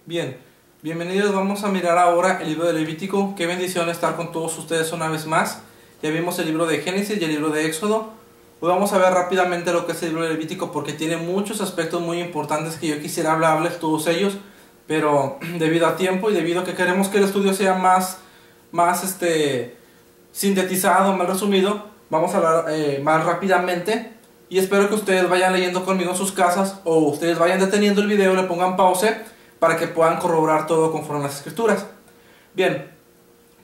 Bien, bienvenidos. Vamos a mirar ahora el libro de Levítico. Qué bendición estar con todos ustedes una vez más. Ya vimos el libro de Génesis y el libro de Éxodo. Hoy vamos a ver rápidamente lo que es el libro de Levítico porque tiene muchos aspectos muy importantes que yo quisiera hablarles todos ellos, pero debido a tiempo y debido a que queremos que el estudio sea más sintetizado, más resumido, vamos a hablar más rápidamente. Y espero que ustedes vayan leyendo conmigo en sus casas o ustedes vayan deteniendo el video, le pongan pause para que puedan corroborar todo conforme a las escrituras. Bien,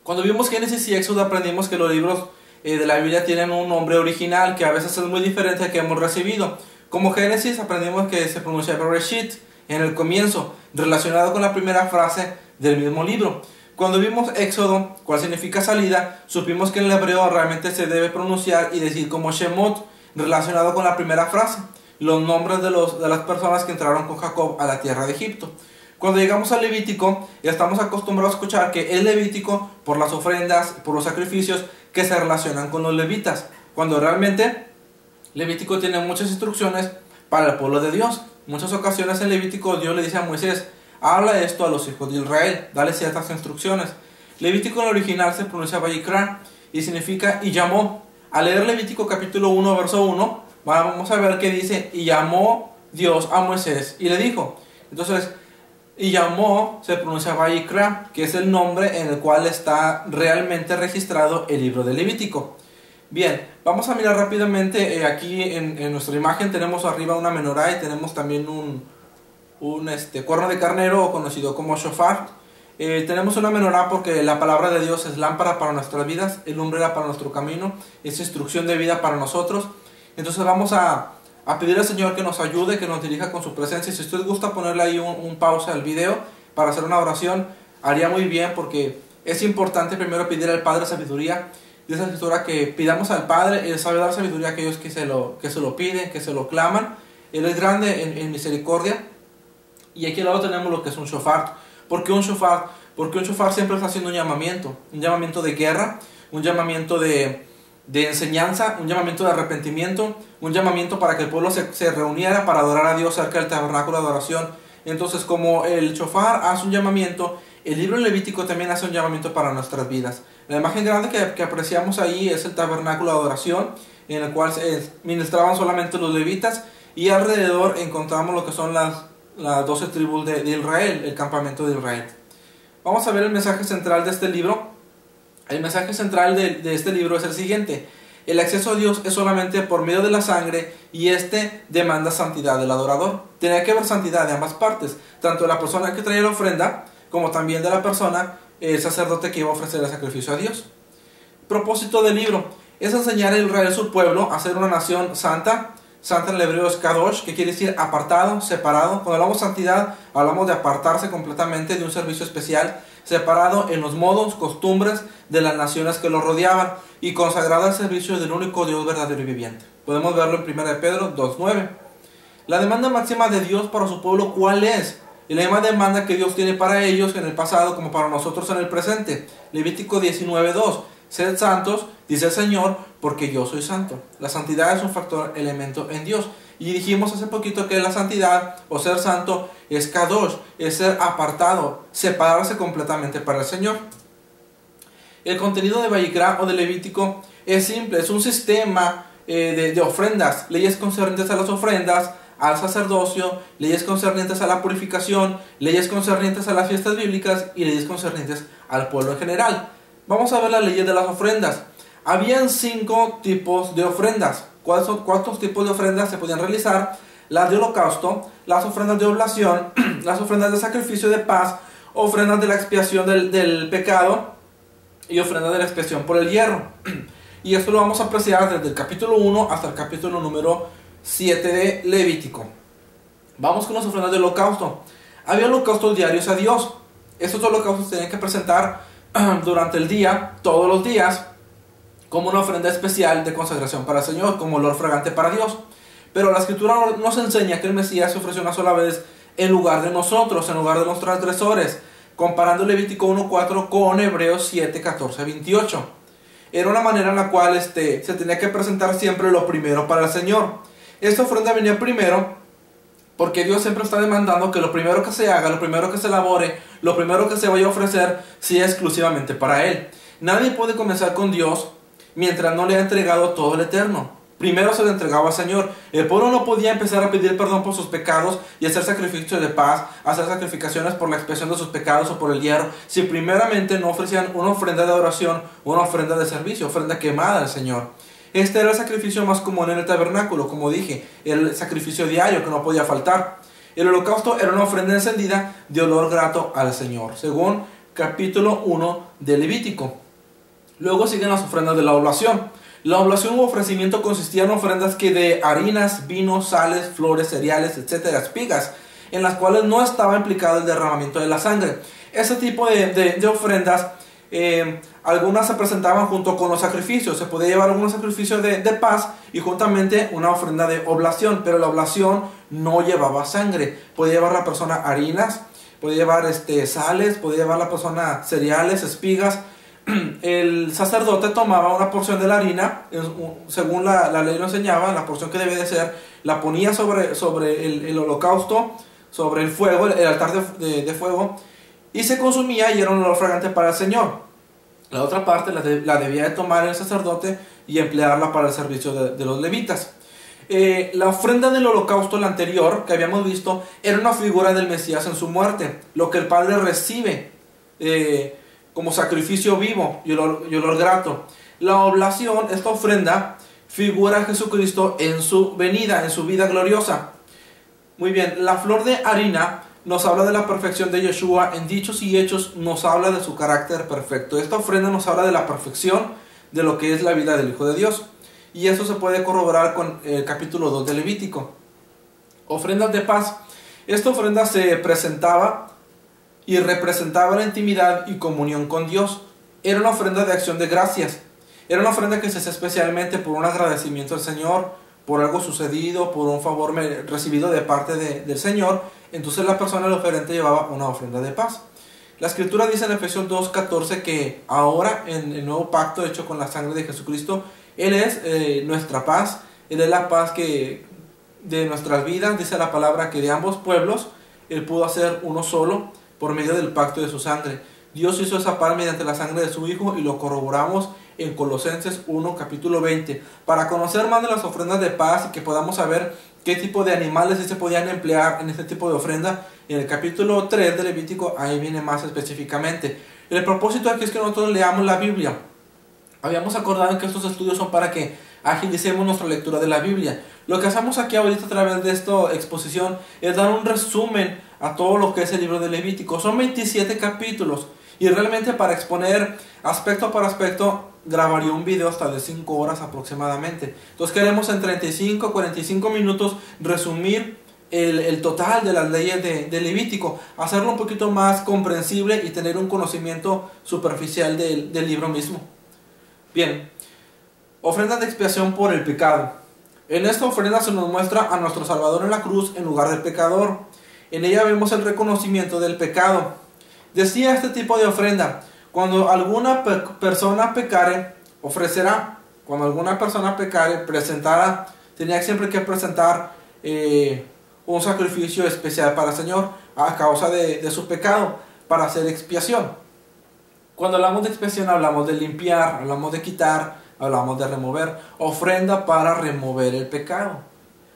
cuando vimos Génesis y Éxodo aprendimos que los libros de la Biblia tienen un nombre original que a veces es muy diferente al que hemos recibido. Como Génesis aprendimos que se pronuncia Bereshit en el comienzo, relacionado con la primera frase del mismo libro. Cuando vimos Éxodo, cuál significa salida, supimos que en el hebreo realmente se debe pronunciar y decir como Shemot, relacionado con la primera frase, los nombres de las personas que entraron con Jacob a la tierra de Egipto. Cuando llegamos al Levítico, ya estamos acostumbrados a escuchar que es Levítico por las ofrendas, por los sacrificios que se relacionan con los levitas, cuando realmente Levítico tiene muchas instrucciones para el pueblo de Dios. En muchas ocasiones en Levítico Dios le dice a Moisés: habla esto a los hijos de Israel, dale ciertas instrucciones. Levítico en el original se pronuncia Vayikra y significa y llamó. Al leer Levítico capítulo 1 verso 1 vamos a ver que dice: y llamó Dios a Moisés y le dijo. Entonces, y llamó se pronuncia Vayikra, que es el nombre en el cual está realmente registrado el libro de Levítico. Bien, vamos a mirar rápidamente. Aquí en nuestra imagen tenemos arriba una menorá y tenemos también un cuerno de carnero, conocido como shofar. Tenemos una menorá porque la palabra de Dios es lámpara para nuestras vidas, es lumbrera para nuestro camino, es instrucción de vida para nosotros. Entonces vamos a pedir al Señor que nos ayude, que nos dirija con su presencia. Si usted gusta ponerle ahí un pausa al video para hacer una oración, haría muy bien, porque es importante primero pedir al Padre sabiduría. Dice la Escritura que pidamos al Padre. Él sabe dar sabiduría a aquellos que se lo piden, que se lo claman. Él es grande en misericordia. Y aquí al lado tenemos lo que es un shofar. ¿Por qué un shofar? Porque un shofar siempre está haciendo un llamamiento de guerra, un llamamiento de enseñanza, un llamamiento de arrepentimiento, un llamamiento para que el pueblo se reuniera para adorar a Dios cerca del tabernáculo de adoración. Entonces, como el shofar hace un llamamiento, el libro levítico también hace un llamamiento para nuestras vidas. La imagen grande que apreciamos ahí es el tabernáculo de adoración, en el cual se ministraban solamente los levitas, y alrededor encontramos lo que son las 12 tribus de Israel, el campamento de Israel. Vamos a ver el mensaje central de este libro. El mensaje central de este libro es el siguiente: el acceso a Dios es solamente por medio de la sangre, y demanda santidad del adorador. Tiene que haber santidad de ambas partes, tanto de la persona que trae la ofrenda, como también de la persona, el sacerdote que iba a ofrecer el sacrificio a Dios. Propósito del libro es enseñar a Israel, su pueblo, a ser una nación santa. Santa en el hebreo es kadosh, que quiere decir apartado, separado. Cuando hablamos de santidad, hablamos de apartarse completamente de un servicio especial, separado en los modos, costumbres de las naciones que lo rodeaban, y consagrado al servicio del único Dios verdadero y viviente. Podemos verlo en 1 de Pedro 2:9. La demanda máxima de Dios para su pueblo, ¿cuál es? Y la misma demanda que Dios tiene para ellos en el pasado como para nosotros en el presente. Levítico 19:2. Sed santos, dice el Señor, porque yo soy santo. La santidad es un factor, elemento en Dios. Y dijimos hace poquito que la santidad o ser santo es kadosh, es ser apartado, separarse completamente para el Señor. El contenido de Vayikra o de Levítico es simple, es un sistema de ofrendas, leyes concernientes a las ofrendas, al sacerdocio, leyes concernientes a la purificación, leyes concernientes a las fiestas bíblicas y leyes concernientes al pueblo en general. Vamos a ver las leyes de las ofrendas. Habían 5 tipos de ofrendas. ¿Cuántos tipos de ofrendas se podían realizar? Las de holocausto, las ofrendas de oblación, las ofrendas de sacrificio de paz, ofrendas de la expiación del pecado y ofrendas de la expiación por el hierro. Y esto lo vamos a apreciar desde el capítulo 1 hasta el capítulo número 7 de Levítico. Vamos con las ofrendas de holocausto. Había holocaustos diarios a Dios. Estos holocaustos tenían que presentar durante el día, todos los días, como una ofrenda especial de consagración para el Señor, como olor fragante para Dios. Pero la Escritura nos enseña que el Mesías se ofreció una sola vez en lugar de nosotros, en lugar de los transgresores, comparando Levítico 1:4 con Hebreos 7:14-28. Era una manera en la cual se tenía que presentar siempre lo primero para el Señor. Esta ofrenda venía primero Porque Dios siempre está demandando que lo primero que se haga, lo primero que se elabore, lo primero que se vaya a ofrecer, sea exclusivamente para Él. Nadie puede comenzar con Dios mientras no le ha entregado todo el eterno. Primero se le entregaba al Señor. El pueblo no podía empezar a pedir perdón por sus pecados y hacer sacrificios de paz, hacer sacrificaciones por la expiación de sus pecados o por el hierro, si primeramente no ofrecían una ofrenda de adoración, una ofrenda de servicio, ofrenda quemada al Señor. Este era el sacrificio más común en el tabernáculo, como dije, el sacrificio diario que no podía faltar. El holocausto era una ofrenda encendida de olor grato al Señor, según capítulo 1 de Levítico. Luego siguen las ofrendas de la oblación. La oblación u ofrecimiento consistía en ofrendas que de harinas, vino, sales, flores, cereales, etcétera, espigas, en las cuales no estaba implicado el derramamiento de la sangre. Ese tipo de ofrendas, algunas se presentaban junto con los sacrificios. Se podía llevar algunos sacrificios de paz y juntamente una ofrenda de oblación, pero la oblación no llevaba sangre. Podía llevar la persona harinas, podía llevar sales, podía llevar la persona cereales, espigas. El sacerdote tomaba una porción de la harina, según la ley lo enseñaba, la porción que debía de ser, la ponía sobre el holocausto, sobre el fuego, el altar de fuego, y se consumía y era un olor fragante para el Señor. La otra parte la debía de tomar el sacerdote y emplearla para el servicio de los levitas. La ofrenda del holocausto, la anterior que habíamos visto, era una figura del Mesías en su muerte, lo que el Padre recibe como sacrificio vivo y olor grato. La oblación, esta ofrenda, figura a Jesucristo en su venida, en su vida gloriosa. Muy bien, la flor de harina nos habla de la perfección de Yeshua. En dichos y hechos nos habla de su carácter perfecto. Esta ofrenda nos habla de la perfección de lo que es la vida del Hijo de Dios. Y eso se puede corroborar con el capítulo 2 de Levítico. Ofrendas de paz. Esta ofrenda se presentaba y representaba la intimidad y comunión con Dios. Era una ofrenda de acción de gracias. Era una ofrenda que se hacía especialmente por un agradecimiento al Señor, por algo sucedido, por un favor recibido de parte del Señor. Entonces la persona, el oferente, llevaba una ofrenda de paz. La Escritura dice en Efesios 2:14 que ahora, en el nuevo pacto hecho con la sangre de Jesucristo, Él es nuestra paz. Él es la paz de nuestras vidas. Dice la palabra que de ambos pueblos Él pudo hacer uno solo por medio del pacto de su sangre. Dios hizo esa paz mediante la sangre de su Hijo y lo corroboramos en Colosenses 1, capítulo 20. Para conocer más de las ofrendas de paz y que podamos saber qué tipo de animales se podían emplear en este tipo de ofrenda, en el capítulo 3 de Levítico, ahí viene más específicamente. El propósito aquí es que nosotros leamos la Biblia. Habíamos acordado en que estos estudios son para que agilicemos nuestra lectura de la Biblia. Lo que hacemos aquí ahorita a través de esta exposición es dar un resumen a todo lo que es el libro de Levítico. Son 27 capítulos y realmente para exponer aspecto por aspecto grabaría un video hasta de 5 horas aproximadamente. Entonces queremos en 35 45 minutos resumir el total de las leyes de Levítico, hacerlo un poquito más comprensible y tener un conocimiento superficial del libro mismo. Bien, ofrenda de expiación por el pecado. En esta ofrenda se nos muestra a nuestro Salvador en la cruz en lugar del pecador. En ella vemos el reconocimiento del pecado. Decía este tipo de ofrenda: cuando alguna persona pecare, ofrecerá. Cuando alguna persona pecare, presentará. Tenía siempre que presentar un sacrificio especial para el Señor a causa de su pecado, para hacer expiación. Cuando hablamos de expiación hablamos de limpiar, hablamos de quitar, hablamos de remover. Ofrenda para remover el pecado.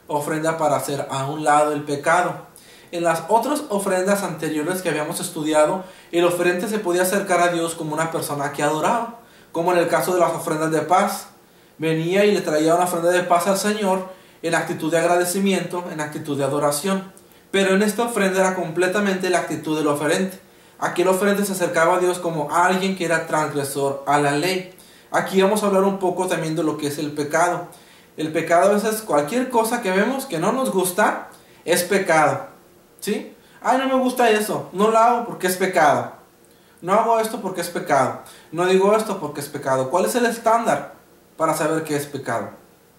Ofrenda para hacer a un lado el pecado. En las otras ofrendas anteriores que habíamos estudiado, el oferente se podía acercar a Dios como una persona que adoraba, como en el caso de las ofrendas de paz. Venía y le traía una ofrenda de paz al Señor en actitud de agradecimiento, en actitud de adoración. Pero en esta ofrenda era completamente la actitud del oferente. Aquí el oferente se acercaba a Dios como alguien que era transgresor a la ley. Aquí vamos a hablar un poco también de lo que es el pecado. El pecado a veces, cualquier cosa que vemos que no nos gusta, es pecado. ¿Sí? Ay, no me gusta eso, no lo hago porque es pecado. No hago esto porque es pecado. No digo esto porque es pecado. ¿Cuál es el estándar para saber qué es pecado?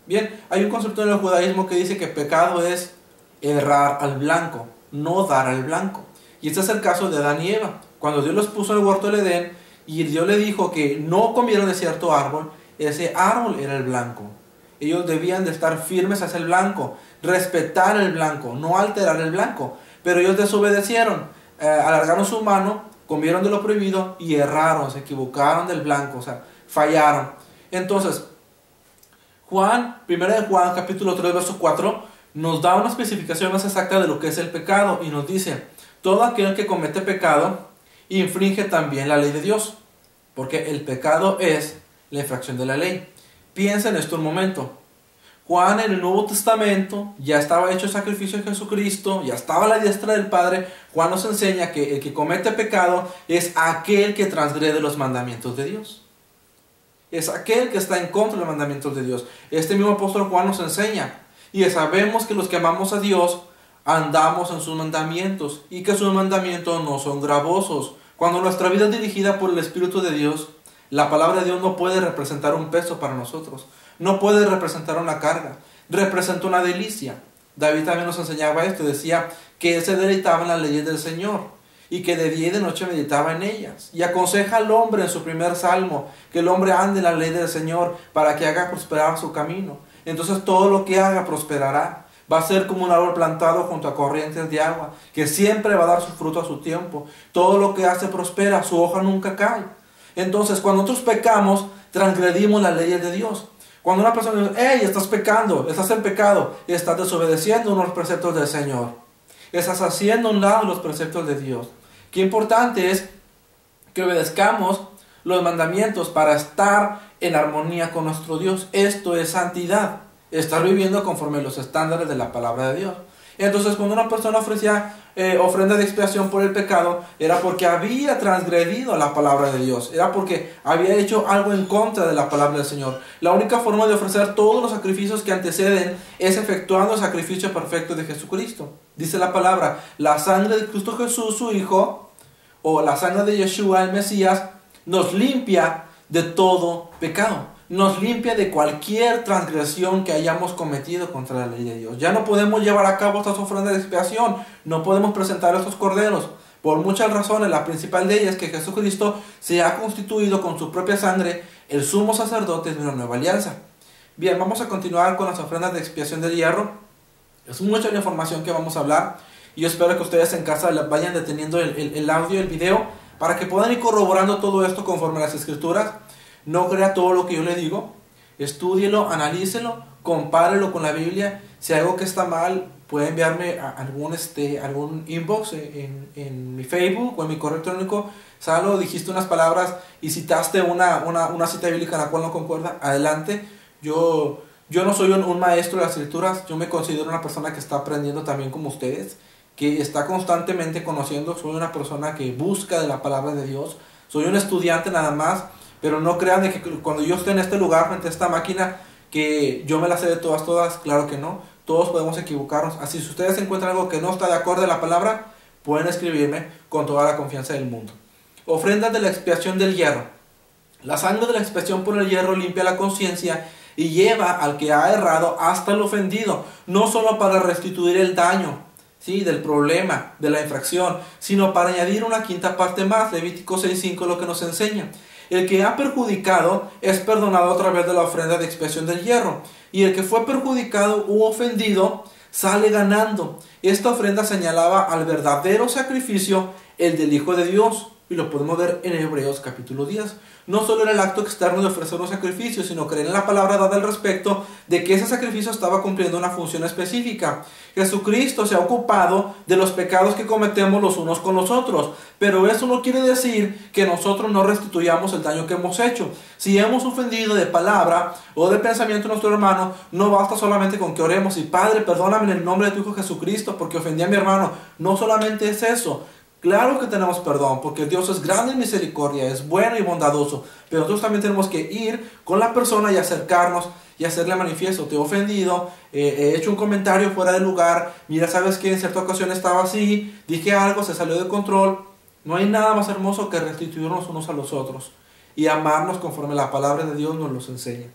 Bien, hay un concepto en el judaísmo que dice que pecado es errar al blanco, no dar al blanco. Y este es el caso de Adán y Eva. Cuando Dios los puso en el huerto del Edén y Dios le dijo que no comieran de cierto árbol, ese árbol era el blanco. Ellos debían de estar firmes hacia el blanco, respetar el blanco, no alterar el blanco. Pero ellos desobedecieron, alargaron su mano, comieron de lo prohibido y erraron, se equivocaron del blanco, o sea, fallaron. Entonces, Juan, 1 de Juan, capítulo 3, verso 4, nos da una especificación más exacta de lo que es el pecado y nos dice: todo aquel que comete pecado infringe también la ley de Dios, porque el pecado es la infracción de la ley. Piensa en esto un momento. Juan, en el Nuevo Testamento ya estaba hecho el sacrificio de Jesucristo, ya estaba a la diestra del Padre. Juan nos enseña que el que comete pecado es aquel que transgrede los mandamientos de Dios. Es aquel que está en contra de los mandamientos de Dios. Este mismo apóstol Juan nos enseña. Y sabemos que los que amamos a Dios andamos en sus mandamientos y que sus mandamientos no son gravosos. Cuando nuestra vida es dirigida por el Espíritu de Dios, la palabra de Dios no puede representar un peso para nosotros. No puede representar una carga. Representa una delicia. David también nos enseñaba esto. Decía que él se deleitaba en las leyes del Señor y que de día y de noche meditaba en ellas. Y aconseja al hombre en su primer salmo que el hombre ande en la ley del Señor para que haga prosperar su camino. Entonces todo lo que haga prosperará. Va a ser como un árbol plantado junto a corrientes de agua, que siempre va a dar su fruto a su tiempo. Todo lo que hace prospera, su hoja nunca cae. Entonces, cuando nosotros pecamos, transgredimos las leyes de Dios. Cuando una persona dice: hey, estás pecando, estás en pecado, estás desobedeciendo unos preceptos del Señor. Estás haciendo a un lado los preceptos de Dios. Qué importante es que obedezcamos los mandamientos para estar en armonía con nuestro Dios. Esto es santidad. Estar viviendo conforme a los estándares de la palabra de Dios. Entonces, cuando una persona ofrecía ofrenda de expiación por el pecado, era porque había transgredido la palabra de Dios. Era porque había hecho algo en contra de la palabra del Señor. La única forma de ofrecer todos los sacrificios que anteceden es efectuando el sacrificio perfecto de Jesucristo. Dice la palabra: la sangre de Cristo Jesús, su Hijo, o la sangre de Yeshua, el Mesías, nos limpia de todo pecado. Nos limpia de cualquier transgresión que hayamos cometido contra la ley de Dios. Ya no podemos llevar a cabo estas ofrendas de expiación. No podemos presentar estos corderos. Por muchas razones, la principal de ellas es que Jesucristo se ha constituido con su propia sangre el sumo sacerdote de una nueva alianza. Bien, vamos a continuar con las ofrendas de expiación del hierro. Es mucha la información que vamos a hablar. Y yo espero que ustedes en casa vayan deteniendo el audio, el video, para que puedan ir corroborando todo esto conforme a las Escrituras. No crea todo lo que yo le digo. Estúdielo, analícelo, compárelo con la Biblia. Si hay algo que está mal, puede enviarme algún inbox en mi Facebook o en mi correo electrónico. Salo, dijiste unas palabras y citaste una cita bíblica en la cual no concuerda. Adelante. Yo no soy un maestro de las Escrituras. Yo me considero una persona que está aprendiendo también como ustedes, que está constantemente conociendo. Soy una persona que busca de la palabra de Dios. Soy un estudiante nada más. Pero no crean de que cuando yo esté en este lugar, frente a esta máquina, que yo me la sé de todas, claro que no. Todos podemos equivocarnos. Así, si ustedes encuentran algo que no está de acuerdo a la palabra, pueden escribirme con toda la confianza del mundo. Ofrendas de la expiación del hierro. La sangre de la expiación por el hierro limpia la conciencia y lleva al que ha errado hasta el ofendido, no solo para restituir el daño, ¿sí?, del problema, de la infracción, sino para añadir una quinta parte más. Levítico 6:5 lo que nos enseña. El que ha perjudicado es perdonado a través de la ofrenda de expiación del hierro. Y el que fue perjudicado u ofendido sale ganando. Esta ofrenda señalaba al verdadero sacrificio, el del Hijo de Dios. Y lo podemos ver en Hebreos capítulo 10. No solo era el acto externo de ofrecer un sacrificio, sino creer en la palabra dada al respecto de que ese sacrificio estaba cumpliendo una función específica. Jesucristo se ha ocupado de los pecados que cometemos los unos con los otros, pero eso no quiere decir que nosotros no restituyamos el daño que hemos hecho. Si hemos ofendido de palabra o de pensamiento a nuestro hermano, no basta solamente con que oremos y: Padre, perdóname en el nombre de tu Hijo Jesucristo porque ofendí a mi hermano. No solamente es eso. Claro que tenemos perdón, porque Dios es grande en misericordia, es bueno y bondadoso. Pero nosotros también tenemos que ir con la persona y acercarnos y hacerle manifiesto: te he ofendido, he hecho un comentario fuera de lugar, mira, sabes que en cierta ocasión estaba así, dije algo, se salió de control. No hay nada más hermoso que restituirnos unos a los otros y amarnos conforme la palabra de Dios nos los enseña.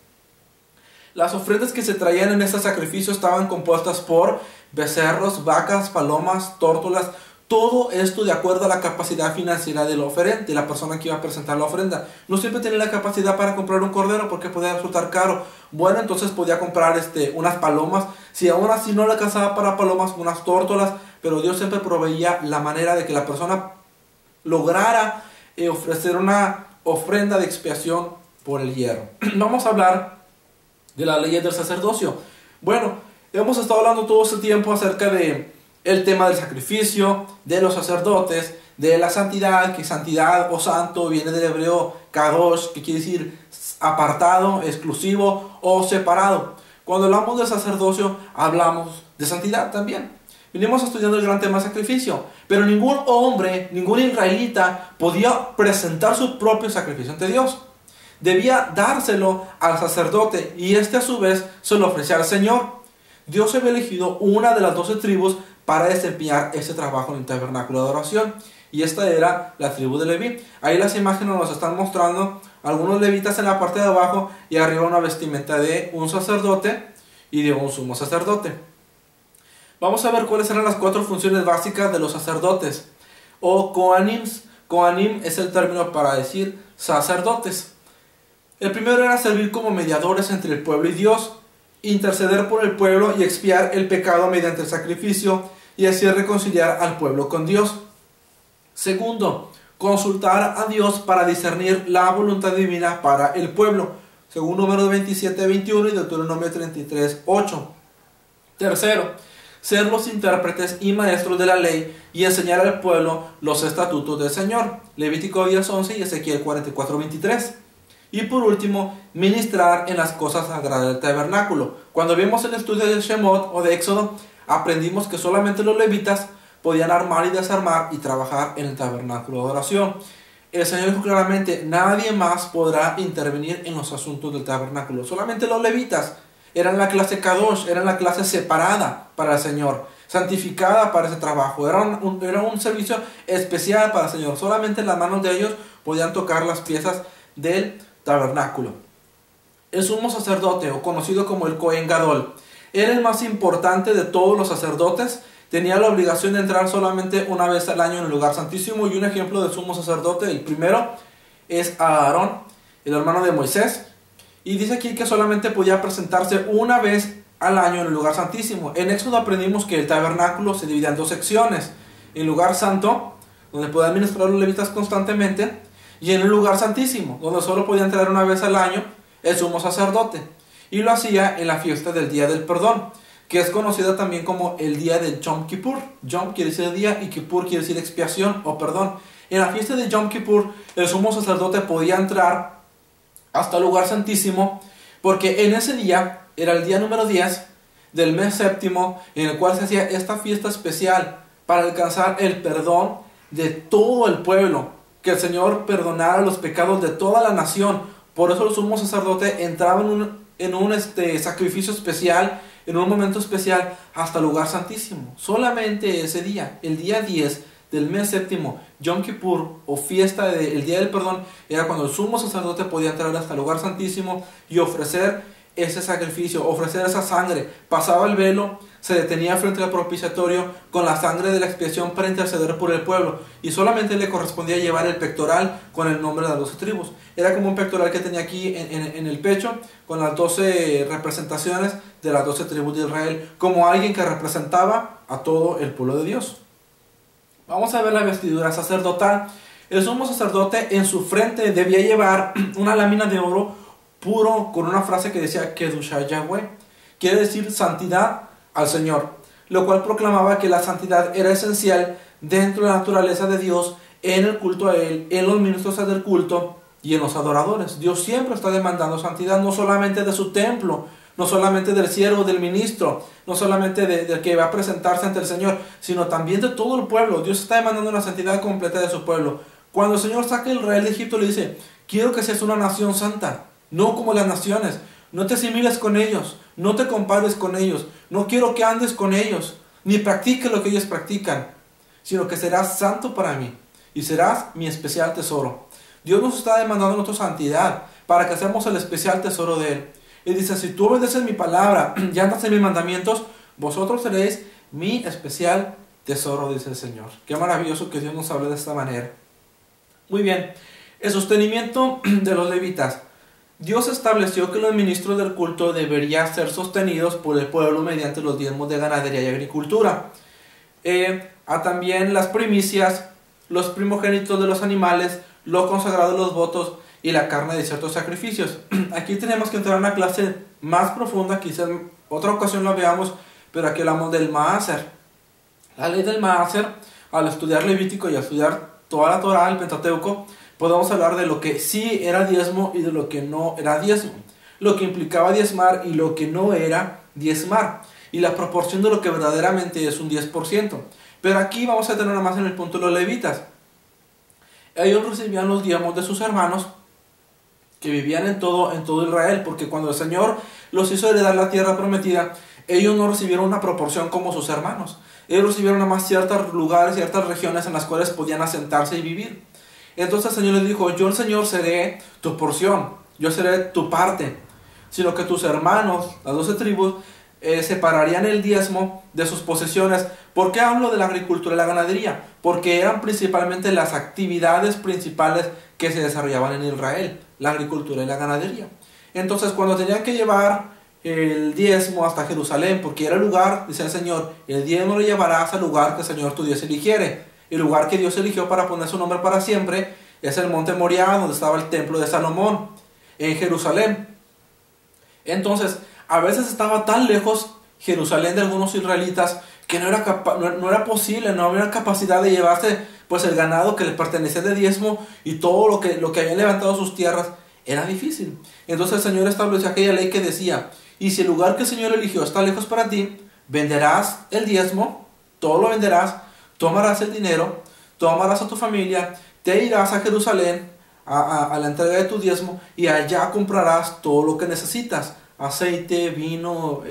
Las ofrendas que se traían en este sacrificio estaban compuestas por becerros, vacas, palomas, tórtolas. Todo esto de acuerdo a la capacidad financiera del oferente, de la persona que iba a presentar la ofrenda. No siempre tenía la capacidad para comprar un cordero porque podía resultar caro. Bueno, entonces podía comprar unas palomas. Si aún así no le alcanzaba para palomas, unas tórtolas. Pero Dios siempre proveía la manera de que la persona lograra ofrecer una ofrenda de expiación por el hierro. Vamos a hablar de las leyes del sacerdocio. Bueno, hemos estado hablando todo este tiempo acerca de el tema del sacrificio, de los sacerdotes, de la santidad, que santidad o santo viene del hebreo kadosh, que quiere decir apartado, exclusivo o separado. Cuando hablamos del sacerdocio, hablamos de santidad también. Venimos estudiando el gran tema sacrificio, pero ningún hombre, ningún israelita podía presentar su propio sacrificio ante Dios. Debía dárselo al sacerdote y a su vez se lo ofrecía al Señor. Dios había elegido una de las 12 tribus para desempeñar ese trabajo en el tabernáculo de adoración. Y esta era la tribu de Leví. Ahí las imágenes nos están mostrando algunos levitas en la parte de abajo y arriba una vestimenta de un sacerdote y de un sumo sacerdote. Vamos a ver cuáles eran las 4 funciones básicas de los sacerdotes o koanims. Koanim es el término para decir sacerdotes. El primero era servir como mediadores entre el pueblo y Dios, interceder por el pueblo y expiar el pecado mediante el sacrificio y así reconciliar al pueblo con Dios. Segundo, consultar a Dios para discernir la voluntad divina para el pueblo, según Números 27:21 y Deuteronomio 33:8. Tercero, ser los intérpretes y maestros de la ley y enseñar al pueblo los estatutos del Señor, Levítico 10:11 y Ezequiel 44:23. Y por último, ministrar en las cosas sagradas del tabernáculo. Cuando vimos el estudio de Shemot o de Éxodo, aprendimos que solamente los levitas podían armar y desarmar y trabajar en el tabernáculo de adoración. El Señor dijo claramente, nadie más podrá intervenir en los asuntos del tabernáculo. Solamente los levitas eran la clase Kadosh, eran la clase separada para el Señor, santificada para ese trabajo. Era un servicio especial para el Señor. Solamente en las manos de ellos podían tocar las piezas del tabernáculo. El sumo sacerdote, o conocido como el Cohen Gadol, era el más importante de todos los sacerdotes. Tenía la obligación de entrar solamente una vez al año en el lugar santísimo. Y un ejemplo de sumo sacerdote, el primero, es Aarón, el hermano de Moisés. Y dice aquí que solamente podía presentarse una vez al año en el lugar santísimo. En Éxodo aprendimos que el tabernáculo se dividía en 2 secciones. El lugar santo, donde podían ministrar los levitas constantemente, y en el lugar santísimo, donde solo podía entrar una vez al año el sumo sacerdote. Y lo hacía en la fiesta del Día del Perdón, que es conocida también como el día de Yom Kippur. Yom quiere decir día y Kippur quiere decir expiación o perdón. En la fiesta de Yom Kippur, el sumo sacerdote podía entrar hasta el lugar santísimo, porque en ese día, era el día número 10 del mes séptimo, en el cual se hacía esta fiesta especial para alcanzar el perdón de todo el pueblo, que el Señor perdonara los pecados de toda la nación. Por eso el sumo sacerdote entraba en un sacrificio especial, en un momento especial, hasta el lugar santísimo. Solamente ese día, el día 10 del mes séptimo, Yom Kippur, o fiesta del Día del Perdón, era cuando el sumo sacerdote podía entrar hasta el lugar santísimo y ofrecer ese sacrificio, ofrecer esa sangre. Pasaba el velo, se detenía frente al propiciatorio con la sangre de la expiación para interceder por el pueblo, y solamente le correspondía llevar el pectoral con el nombre de las 12 tribus. Era como un pectoral que tenía aquí en el pecho, con las 12 representaciones de las 12 tribus de Israel, como alguien que representaba a todo el pueblo de Dios. Vamos a ver la vestidura sacerdotal. El sumo sacerdote en su frente debía llevar una lámina de oro puro con una frase que decía Kedushá Yahweh, quiere decir santidad al Señor, lo cual proclamaba que la santidad era esencial dentro de la naturaleza de Dios, en el culto a Él, en los ministros del culto y en los adoradores. Dios siempre está demandando santidad, no solamente de su templo, no solamente del siervo, del ministro, no solamente del que va a presentarse ante el Señor, sino también de todo el pueblo. Dios está demandando una santidad completa de su pueblo. Cuando el Señor saca a Israel de Egipto, le dice, quiero que seas una nación santa, no como las naciones. No te asimiles con ellos, no te compares con ellos, no quiero que andes con ellos, ni practiques lo que ellos practican, sino que serás santo para mí y serás mi especial tesoro. Dios nos está demandando nuestra santidad para que seamos el especial tesoro de Él. Y dice, si tú obedeces mi palabra y andas en mis mandamientos, vosotros seréis mi especial tesoro, dice el Señor. Qué maravilloso que Dios nos hable de esta manera. Muy bien, el sostenimiento de los levitas. Dios estableció que los ministros del culto deberían ser sostenidos por el pueblo mediante los diezmos de ganadería y agricultura. También las primicias, los primogénitos de los animales, lo consagrado de los votos y la carne de ciertos sacrificios. Aquí tenemos que entrar en una clase más profunda, quizás en otra ocasión lo veamos, pero aquí hablamos del Maaser. La ley del Maaser, al estudiar Levítico y al estudiar toda la Torá, el Pentateuco, podemos hablar de lo que sí era diezmo y de lo que no era diezmo, lo que implicaba diezmar y lo que no era diezmar, y la proporción de lo que verdaderamente es un 10%. Pero aquí vamos a tener nada más en el punto de los levitas. Ellos recibían los diezmos de sus hermanos que vivían en todo Israel, porque cuando el Señor los hizo heredar la tierra prometida, ellos no recibieron una proporción como sus hermanos. Ellos recibieron nada más ciertos lugares, ciertas regiones en las cuales podían asentarse y vivir. Entonces el Señor les dijo: yo el Señor seré tu porción, yo seré tu parte, sino que tus hermanos, las 12 tribus, separarían el diezmo de sus posesiones. ¿Por qué hablo de la agricultura y la ganadería? Porque eran principalmente las actividades principales que se desarrollaban en Israel, la agricultura y la ganadería. Entonces cuando tenían que llevar el diezmo hasta Jerusalén, porque era el lugar, dice el Señor, el diezmo lo llevarás al lugar que el Señor tu Dios eligiere. El lugar que Dios eligió para poner su nombre para siempre es el monte Moriah, donde estaba el templo de Salomón, en Jerusalén. Entonces, a veces estaba tan lejos Jerusalén de algunos israelitas que no era posible, no había capacidad de llevarse pues el ganado que les pertenecía de diezmo y todo lo que habían levantado sus tierras. Era difícil. Entonces el Señor estableció aquella ley que decía: y si el lugar que el Señor eligió está lejos para ti, venderás el diezmo, todo lo venderás, tomarás el dinero, tomarás a tu familia, te irás a Jerusalén a la entrega de tu diezmo y allá comprarás todo lo que necesitas: aceite, vino,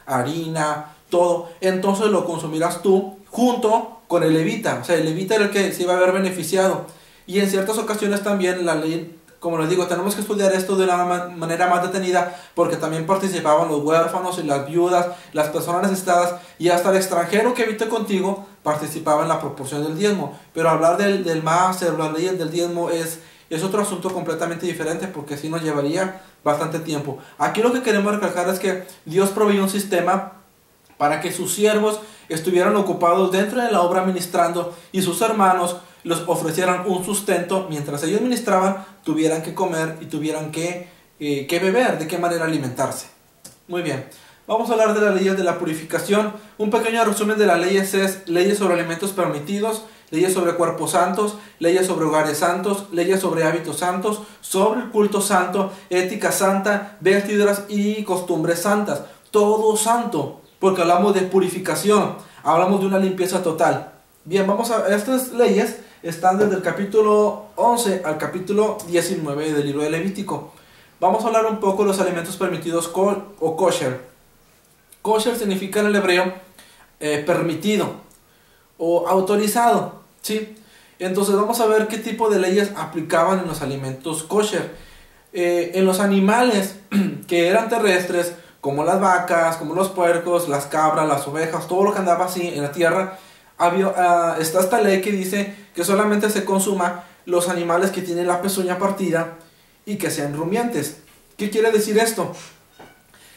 harina, todo. Entonces lo consumirás tú junto con el levita. O sea, el levita era el que se iba a haber beneficiado. Y en ciertas ocasiones también la ley, como les digo, tenemos que estudiar esto de una manera más detenida, porque también participaban los huérfanos y las viudas, las personas necesitadas, y hasta el extranjero que habite contigo participaba en la proporción del diezmo. Pero hablar del máster, las leyes del diezmo es otro asunto completamente diferente, porque sí nos llevaría bastante tiempo. Aquí lo que queremos recalcar es que Dios proveyó un sistema para que sus siervos estuvieran ocupados dentro de la obra ministrando, y sus hermanos los ofrecieran un sustento mientras ellos ministraban, tuvieran que comer y tuvieran que beber, de qué manera alimentarse. Muy bien, vamos a hablar de las leyes de la purificación. Un pequeño resumen de las leyes es: leyes sobre alimentos permitidos, leyes sobre cuerpos santos, leyes sobre hogares santos, leyes sobre hábitos santos, sobre el culto santo, ética santa, vestiduras y costumbres santas. Todo santo, porque hablamos de purificación, hablamos de una limpieza total. Bien, vamos a estas leyes. Están desde el capítulo 11 al capítulo 19 del libro de Levítico. Vamos a hablar un poco de los alimentos permitidos o kosher. Kosher significa en el hebreo permitido o autorizado, ¿sí? Entonces vamos a ver qué tipo de leyes aplicaban en los alimentos kosher. En los animales que eran terrestres, como las vacas, como los puercos, las cabras, las ovejas, todo lo que andaba así en la tierra, está esta ley que dice que solamente se consuma los animales que tienen la pezuña partida y que sean rumiantes. ¿Qué quiere decir esto?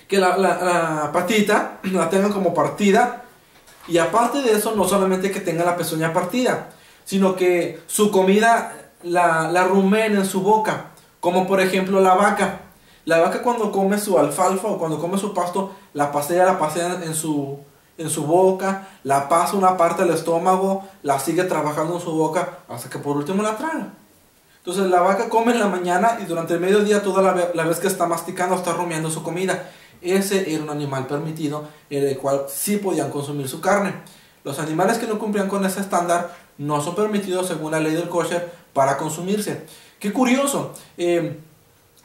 Que la patita la tengan como partida, y aparte de eso, no solamente que tenga la pezuña partida, sino que su comida la rumeen en su boca, como por ejemplo la vaca. La vaca, cuando come su alfalfa o cuando come su pasto, la pasea en su boca, la pasa una parte del estómago, la sigue trabajando en su boca hasta que por último la traga. Entonces la vaca come en la mañana y durante el mediodía toda la vez que está masticando está rumiando su comida. Ese era un animal permitido, en el cual sí podían consumir su carne. Los animales que no cumplían con ese estándar no son permitidos según la ley del kosher para consumirse. Qué curioso,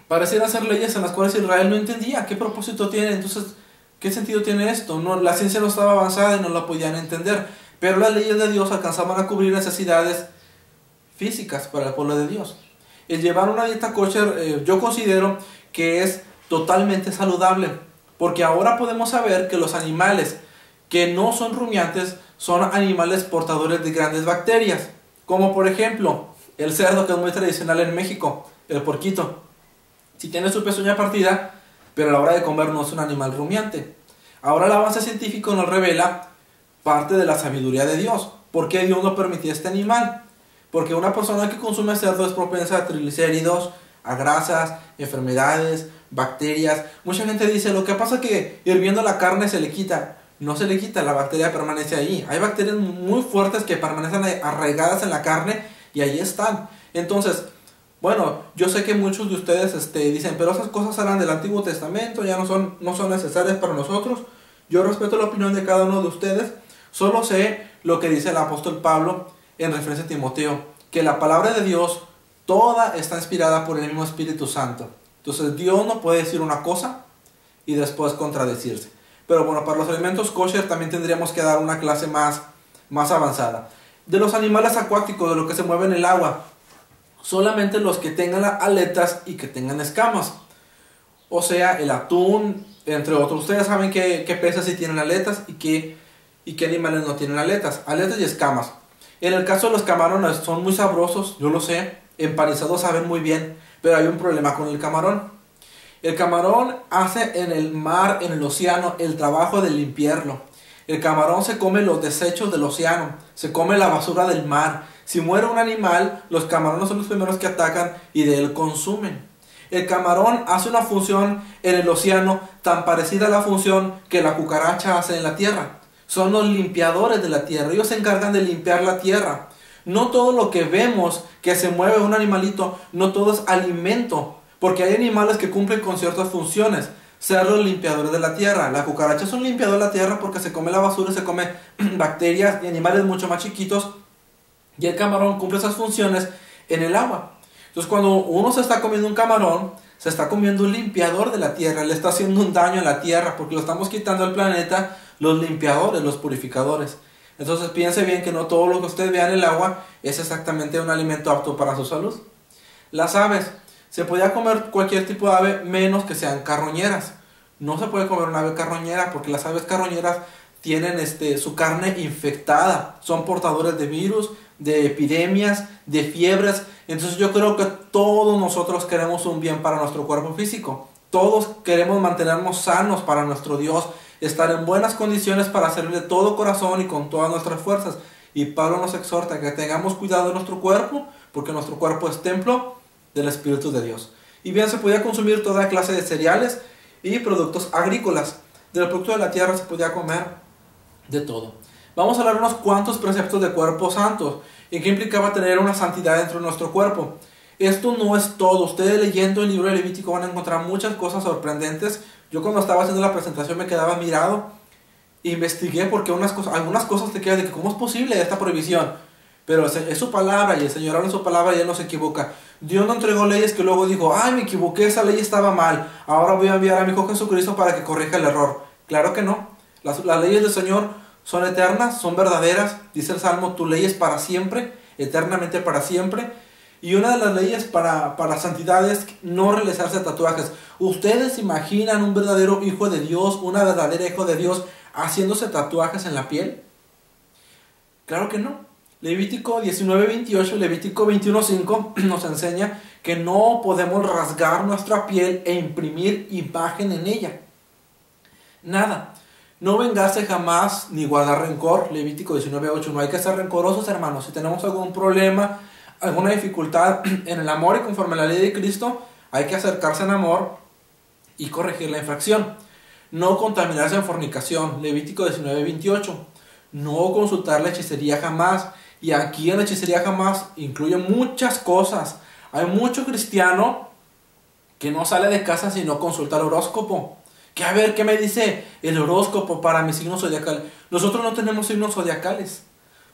parecieran ser leyes en las cuales Israel no entendía qué propósito tiene. Entonces, ¿qué sentido tiene esto? No, la ciencia no estaba avanzada y no la podían entender, pero las leyes de Dios alcanzaban a cubrir necesidades físicas para el pueblo de Dios. El llevar una dieta kosher, yo considero que es totalmente saludable, porque ahora podemos saber que los animales que no son rumiantes son animales portadores de grandes bacterias, como por ejemplo el cerdo, que es muy tradicional en México, el porquito. Si tiene su pezuña partida, pero a la hora de comer no es un animal rumiante. Ahora el avance científico nos revela parte de la sabiduría de Dios. ¿Por qué Dios no permitía este animal? Porque una persona que consume cerdo es propensa a triglicéridos, a grasas, enfermedades, bacterias. Mucha gente dice, lo que pasa es que hirviendo la carne se le quita. No se le quita, la bacteria permanece ahí. Hay bacterias muy fuertes que permanecen arraigadas en la carne y ahí están. Entonces, bueno, yo sé que muchos de ustedes dicen, pero esas cosas eran del Antiguo Testamento, ya no son necesarias para nosotros. Yo respeto la opinión de cada uno de ustedes. Solo sé lo que dice el apóstol Pablo en referencia a Timoteo, que la palabra de Dios toda está inspirada por el mismo Espíritu Santo. Entonces Dios no puede decir una cosa y después contradecirse. Pero bueno, para los alimentos kosher también tendríamos que dar una clase más avanzada. De los animales acuáticos, de lo que se mueve en el agua, solamente los que tengan aletas y que tengan escamas. O sea, el atún, entre otros. Ustedes saben qué peces sí tienen aletas y qué animales no tienen aletas. Aletas y escamas. En el caso de los camarones, son muy sabrosos, yo lo sé. Empanizados saben muy bien, pero hay un problema con el camarón. El camarón hace en el mar, en el océano, el trabajo de limpiarlo. El camarón se come los desechos del océano, se come la basura del mar. Si muere un animal, los camarones son los primeros que atacan y de él consumen. El camarón hace una función en el océano tan parecida a la función que la cucaracha hace en la tierra. Son los limpiadores de la tierra, ellos se encargan de limpiar la tierra. No todo lo que vemos que se mueve un animalito, no todo es alimento, porque hay animales que cumplen con ciertas funciones. Ser los limpiadores de la tierra. La cucaracha es un limpiador de la tierra porque se come la basura, se come bacterias y animales mucho más chiquitos. Y el camarón cumple esas funciones en el agua. Entonces cuando uno se está comiendo un camarón, se está comiendo un limpiador de la tierra. Le está haciendo un daño a la tierra porque lo estamos quitando al planeta, los limpiadores, los purificadores. Entonces piense bien que no todo lo que usted vea en el agua es exactamente un alimento apto para su salud. Las aves. Se podía comer cualquier tipo de ave menos que sean carroñeras. No se puede comer una ave carroñera porque las aves carroñeras tienen su carne infectada. Son portadores de virus, de epidemias, de fiebres. Entonces yo creo que todos nosotros queremos un bien para nuestro cuerpo físico. Todos queremos mantenernos sanos para nuestro Dios. Estar en buenas condiciones para servirle de todo corazón y con todas nuestras fuerzas. Y Pablo nos exhorta a que tengamos cuidado de nuestro cuerpo porque nuestro cuerpo es templo del Espíritu de Dios. Y bien, se podía consumir toda clase de cereales y productos agrícolas. Del producto de la tierra se podía comer de todo. Vamos a hablar unos cuantos preceptos de cuerpo santo y qué implicaba tener una santidad dentro de nuestro cuerpo. Esto no es todo. Ustedes leyendo el libro de Levítico van a encontrar muchas cosas sorprendentes. Yo cuando estaba haciendo la presentación me quedaba mirado. Investigué porque algunas cosas te quedan de que cómo es posible esta prohibición. Pero es su palabra y el Señor habla en su palabra y Él no se equivoca. Dios no entregó leyes que luego dijo, ay, me equivoqué, esa ley estaba mal. Ahora voy a enviar a mi Hijo Jesucristo para que corrija el error. Claro que no. Las leyes del Señor son eternas, son verdaderas. Dice el Salmo, tu ley es para siempre, eternamente para siempre. Y una de las leyes para santidad es no realizarse tatuajes. ¿Ustedes imaginan un verdadero hijo de Dios, una verdadera hijo de Dios, haciéndose tatuajes en la piel? Claro que no. Levítico 19:28, Levítico 21:5 nos enseña que no podemos rasgar nuestra piel e imprimir imagen en ella. Nada. No vengarse jamás ni guardar rencor. Levítico 19:8. No hay que ser rencorosos, hermanos. Si tenemos algún problema, alguna dificultad en el amor y conforme a la ley de Cristo, hay que acercarse en amor y corregir la infracción. No contaminarse en fornicación. Levítico 19:28. No consultar la hechicería jamás. Y aquí en la hechicería jamás incluye muchas cosas. Hay mucho cristiano que no sale de casa sin no consultar el horóscopo. Que a ver, ¿qué me dice el horóscopo para mi signo zodiacal? Nosotros no tenemos signos zodiacales.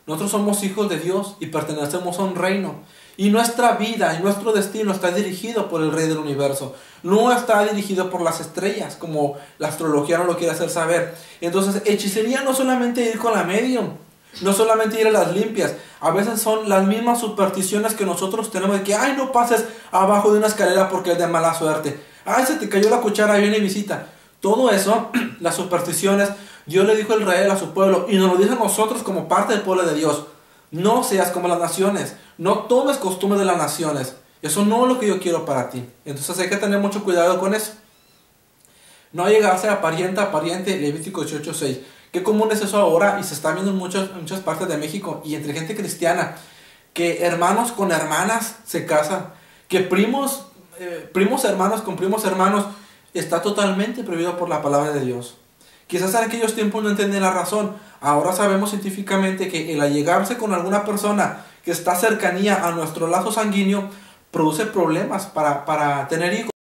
Nosotros somos hijos de Dios y pertenecemos a un reino. Y nuestra vida y nuestro destino está dirigido por el Rey del Universo. No está dirigido por las estrellas, como la astrología no lo quiere hacer saber. Entonces, hechicería no solamente ir con la medium, no solamente ir a las limpias. A veces son las mismas supersticiones que nosotros tenemos de que, ay, no pases abajo de una escalera porque es de mala suerte. Ay, se te cayó la cuchara, viene y visita. Todo eso, las supersticiones, Dios le dijo a Israel, a su pueblo, y nos lo dice a nosotros como parte del pueblo de Dios: no seas como las naciones, no tomes costumbres de las naciones. Eso no es lo que yo quiero para ti. Entonces hay que tener mucho cuidado con eso. No llegarse a pariente, Levítico 18:6. Qué común es eso ahora, y se está viendo en muchas partes de México y entre gente cristiana, que hermanos con hermanas se casan, que primos hermanos con primos hermanos. Está totalmente prohibido por la palabra de Dios. Quizás en aquellos tiempos no entendían la razón. Ahora sabemos científicamente que el allegarse con alguna persona que está cercanía a nuestro lazo sanguíneo produce problemas para tener hijos.